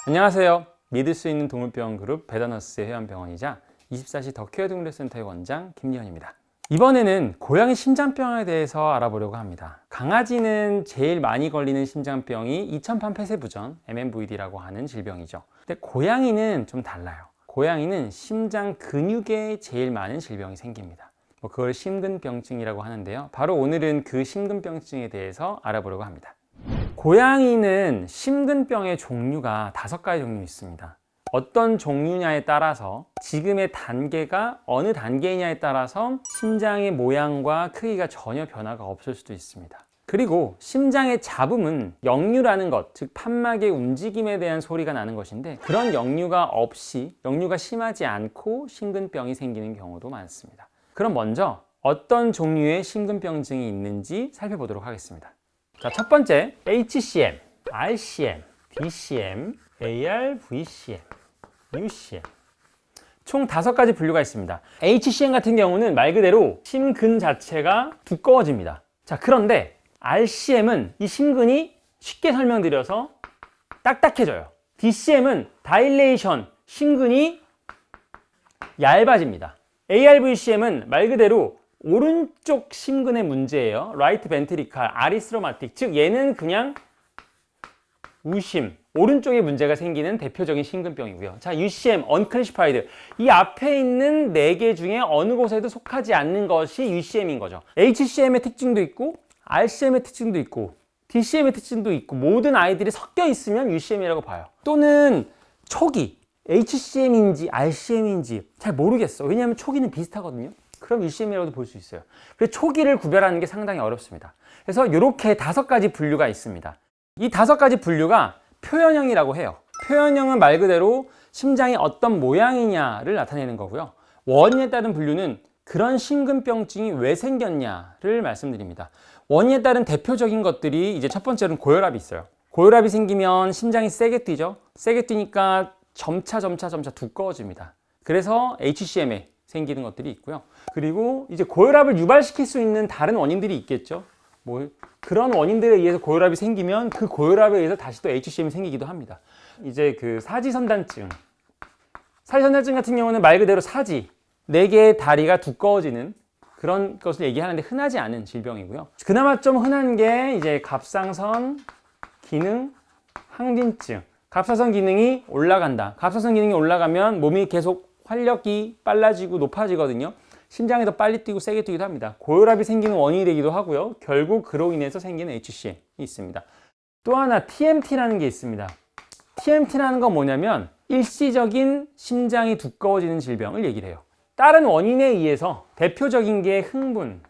안녕하세요. 믿을 수 있는 동물병원 그룹 베더너스의 회원병원이자 24시 더케어 동물센터의 원장 김리현입니다. 이번에는 고양이 심장병에 대해서 알아보려고 합니다. 강아지는 제일 많이 걸리는 심장병이 이천판 폐쇄부전, MNVD라고 하는 질병이죠. 근데 고양이는 좀 달라요. 고양이는 심장 근육에 제일 많은 질병이 생깁니다. 그걸 심근병증이라고 하는데요. 바로 오늘은 그 심근병증에 대해서 알아보려고 합니다. 고양이는 심근병의 종류가 5가지 종류 있습니다. 어떤 종류냐에 따라서 지금의 단계가 어느 단계이냐에 따라서 심장의 모양과 크기가 전혀 변화가 없을 수도 있습니다. 그리고 심장의 잡음은 역류라는 것, 즉 판막의 움직임에 대한 소리가 나는 것인데 그런 역류가 없이, 역류가 심하지 않고 심근병이 생기는 경우도 많습니다. 그럼 먼저 어떤 종류의 심근병증이 있는지 살펴보도록 하겠습니다. 자, 첫 번째, HCM, RCM, DCM, ARVCM, UCM. 총 5가지 분류가 있습니다. HCM 같은 경우는 말 그대로 심근 자체가 두꺼워집니다. 자, 그런데 RCM은 이 심근이 쉽게 설명드려서 딱딱해져요. DCM은 다일레이션, 심근이 얇아집니다. ARVCM은 말 그대로 오른쪽 심근의 문제예요. 라이트 벤트리칼, 아리스로마틱. 즉 얘는 그냥 우심, 오른쪽에 문제가 생기는 대표적인 심근병이고요. 자, UCM, Unclassified. 이 앞에 있는 4개 중에 어느 곳에도 속하지 않는 것이 UCM인 거죠. HCM의 특징도 있고, RCM의 특징도 있고, DCM의 특징도 있고, 모든 아이들이 섞여 있으면 UCM이라고 봐요. 또는 초기, HCM인지 RCM인지 잘 모르겠어. 왜냐하면 초기는 비슷하거든요. 그럼 UCM이라고도 볼 수 있어요. 그래서 초기를 구별하는 게 상당히 어렵습니다. 그래서 이렇게 5가지 분류가 있습니다. 이 5가지 분류가 표현형이라고 해요. 표현형은 말 그대로 심장이 어떤 모양이냐를 나타내는 거고요. 원인에 따른 분류는 그런 심근병증이 왜 생겼냐를 말씀드립니다. 원인에 따른 대표적인 것들이 이제 첫 번째로는 고혈압이 있어요. 고혈압이 생기면 심장이 세게 뛰죠. 세게 뛰니까 점차 두꺼워집니다. 그래서 HCM에 생기는 것들이 있고요. 그리고 이제 고혈압을 유발시킬 수 있는 다른 원인들이 있겠죠. 그런 원인들에 의해서 고혈압이 생기면 그 고혈압에 의해서 다시 또 HCM이 생기기도 합니다. 이제 그 사지선단증. 사지선단증 같은 경우는 말 그대로 사지, 4개의 다리가 두꺼워지는 그런 것을 얘기하는데 흔하지 않은 질병이고요. 그나마 좀 흔한 게 이제 갑상선 기능 항진증. 갑상선 기능이 올라간다. 갑상선 기능이 올라가면 몸이 계속 활력이 빨라지고 높아지거든요. 심장이 더 빨리 뛰고 세게 뛰기도 합니다. 고혈압이 생기는 원인이 되기도 하고요. 결국 그로 인해서 생기는 HCM이 있습니다. 또 하나 TMT라는 게 있습니다. TMT라는 건 뭐냐면 일시적인 심장이 두꺼워지는 질병을 얘기를 해요. 다른 원인에 의해서 대표적인 게 흥분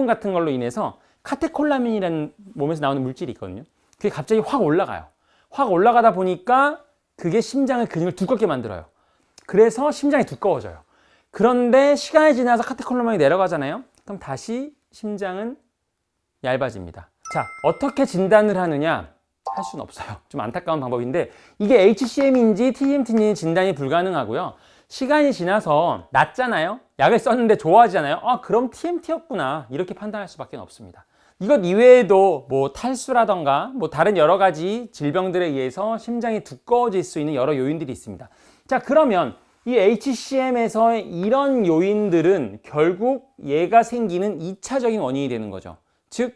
같은 걸로 인해서 카테콜라민이라는 몸에서 나오는 물질이 있거든요. 그게 갑자기 확 올라가요. 확 올라가다 보니까 그게 심장의 근육을 두껍게 만들어요. 그래서 심장이 두꺼워져요. 그런데 시간이 지나서 카테콜라민이 내려가잖아요. 그럼 다시 심장은 얇아집니다. 자, 어떻게 진단을 하느냐? 할 수는 없어요. 좀 안타까운 방법인데 이게 HCM인지 TMT인지 진단이 불가능하고요. 시간이 지나서 낫잖아요. 약을 썼는데 좋아지잖아요. 그럼 TMT였구나. 이렇게 판단할 수밖에 없습니다. 이것 이외에도 탈수라던가 다른 여러 가지 질병들에 의해서 심장이 두꺼워질 수 있는 여러 요인들이 있습니다. 자, 그러면 이 HCM에서 이런 요인들은 결국 얘가 생기는 2차적인 원인이 되는 거죠. 즉,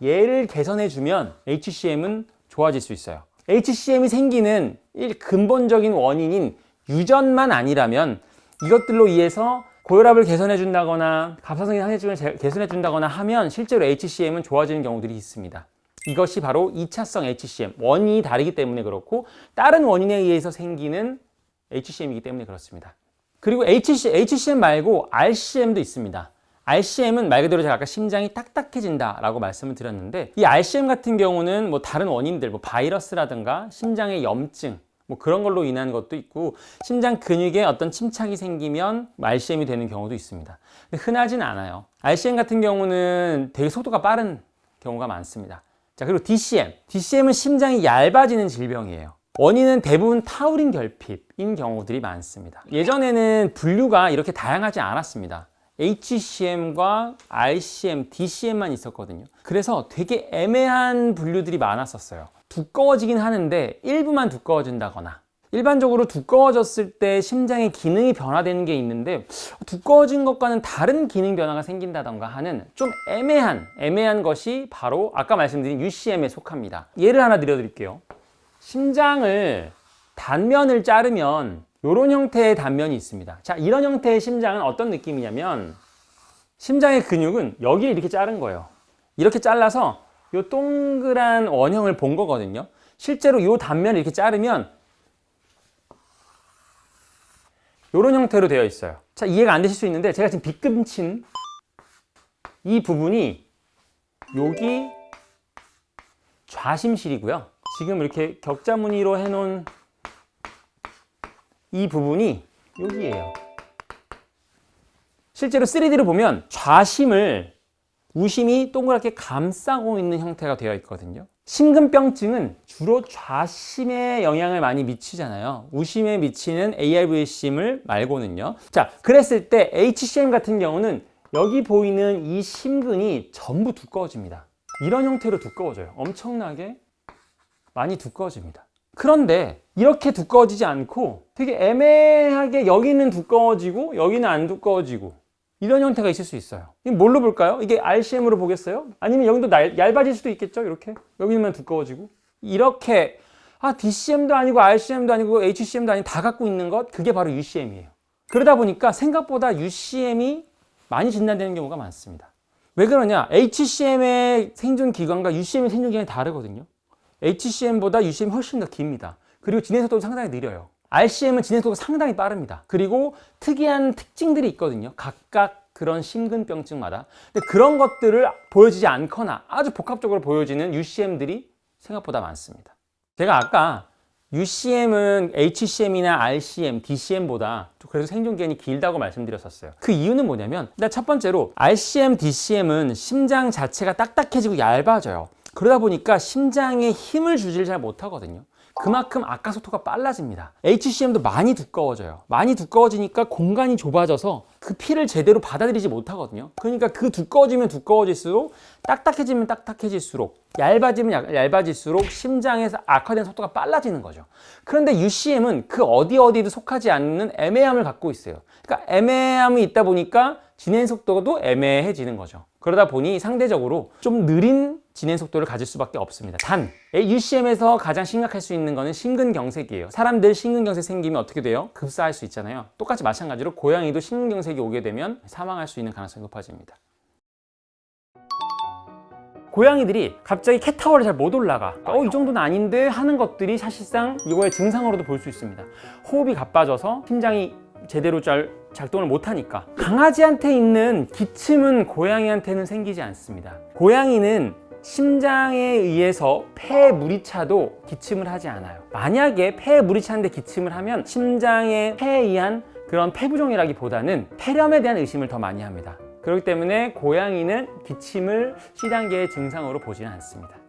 얘를 개선해주면 HCM은 좋아질 수 있어요. HCM이 생기는 근본적인 원인인 유전만 아니라면 이것들로 인해서 고혈압을 개선해준다거나 갑상선 항진증을 개선해준다거나 하면 실제로 HCM은 좋아지는 경우들이 있습니다. 이것이 바로 2차성 HCM, 원인이 다르기 때문에 그렇고 다른 원인에 의해서 생기는 HCM이기 때문에 그렇습니다. 그리고 HCM 말고 RCM도 있습니다. RCM은 말 그대로 제가 아까 심장이 딱딱해진다라고 말씀을 드렸는데 이 RCM 같은 경우는 다른 원인들, 바이러스라든가 심장의 염증 그런 걸로 인한 것도 있고 심장 근육에 어떤 침착이 생기면 RCM이 되는 경우도 있습니다. 근데 흔하진 않아요. RCM 같은 경우는 되게 속도가 빠른 경우가 많습니다. 자, 그리고 DCM은 심장이 얇아지는 질병이에요. 원인은 대부분 타우린 결핍인 경우들이 많습니다. 예전에는 분류가 이렇게 다양하지 않았습니다. HCM과 RCM, DCM만 있었거든요. 그래서 되게 애매한 분류들이 많았었어요. 두꺼워지긴 하는데 일부만 두꺼워진다거나, 일반적으로 두꺼워졌을 때 심장의 기능이 변화되는 게 있는데 두꺼워진 것과는 다른 기능 변화가 생긴다던가 하는 좀 애매한 것이 바로 아까 말씀드린 UCM에 속합니다. 예를 하나 드려드릴게요. 심장을 단면을 자르면 이런 형태의 단면이 있습니다. 자, 이런 형태의 심장은 어떤 느낌이냐면 심장의 근육은 여기를 이렇게 자른 거예요. 이렇게 잘라서 이 동그란 원형을 본 거거든요. 실제로 이 단면을 이렇게 자르면 이런 형태로 되어 있어요. 자, 이해가 안 되실 수 있는데 제가 지금 빗금 친 이 부분이 여기 좌심실이고요. 지금 이렇게 격자 무늬로 해놓은 이 부분이 여기예요. 실제로 3D로 보면 좌심을 우심이 동그랗게 감싸고 있는 형태가 되어 있거든요. 심근병증은 주로 좌심에 영향을 많이 미치잖아요. 우심에 미치는 ARVCM을 말고는요. 자, 그랬을 때 HCM 같은 경우는 여기 보이는 이 심근이 전부 두꺼워집니다. 이런 형태로 두꺼워져요. 엄청나게 많이 두꺼워집니다. 그런데 이렇게 두꺼워지지 않고 되게 애매하게 여기는 두꺼워지고 여기는 안 두꺼워지고 이런 형태가 있을 수 있어요. 이게 뭘로 볼까요? 이게 RCM으로 보겠어요? 아니면 여기도 얇아질 수도 있겠죠? 이렇게 여기만 두꺼워지고 이렇게 DCM도 아니고 RCM도 아니고 HCM도 아니고 다 갖고 있는 것, 그게 바로 UCM이에요. 그러다 보니까 생각보다 UCM이 많이 진단되는 경우가 많습니다. 왜 그러냐? HCM의 생존 기간과 UCM의 생존 기간이 다르거든요. HCM보다 UCM이 훨씬 더 깁니다. 그리고 진행 속도도 상당히 느려요. RCM은 진행 속도가 상당히 빠릅니다. 그리고 특이한 특징들이 있거든요. 각각 그런 심근병증마다. 근데 그런 것들을 보여지지 않거나 아주 복합적으로 보여지는 UCM들이 생각보다 많습니다. 제가 아까 UCM은 HCM이나 RCM, DCM보다 그래서 생존기간이 길다고 말씀드렸었어요. 그 이유는 뭐냐면 일단 첫 번째로 RCM, DCM은 심장 자체가 딱딱해지고 얇아져요. 그러다 보니까 심장에 힘을 주지를 잘 못하거든요. 그만큼 악화 속도가 빨라집니다. HCM도 많이 두꺼워져요. 많이 두꺼워지니까 공간이 좁아져서 그 피를 제대로 받아들이지 못하거든요. 그러니까 그 두꺼워지면 두꺼워질수록, 딱딱해지면 딱딱해질수록, 얇아지면 얇아질수록 심장에서 악화된 속도가 빨라지는 거죠. 그런데 UCM은 그 어디에도 속하지 않는 애매함을 갖고 있어요. 그러니까 애매함이 있다 보니까 진행 속도도 애매해지는 거죠. 그러다 보니 상대적으로 좀 느린 진행 속도를 가질 수밖에 없습니다. 단, UCM에서 가장 심각할 수 있는 거는 심근경색이에요. 사람들 심근경색 생기면 어떻게 돼요? 급사할 수 있잖아요. 똑같이 마찬가지로 고양이도 심근경색이 오게 되면 사망할 수 있는 가능성이 높아집니다. 고양이들이 갑자기 캣타워를 잘 못 올라가. 이 정도는 아닌데 하는 것들이 사실상 이거의 증상으로도 볼 수 있습니다. 호흡이 가빠져서 심장이 제대로 잘 작동을 못하니까. 강아지한테 있는 기침은 고양이한테는 생기지 않습니다. 고양이는 심장에 의해서 폐에 물이 차도 기침을 하지 않아요. 만약에 폐에 물이 차는데 기침을 하면 심장의 폐에 의한 그런 폐부종이라기보다는 폐렴에 대한 의심을 더 많이 합니다. 그렇기 때문에 고양이는 기침을 C단계의 증상으로 보지는 않습니다.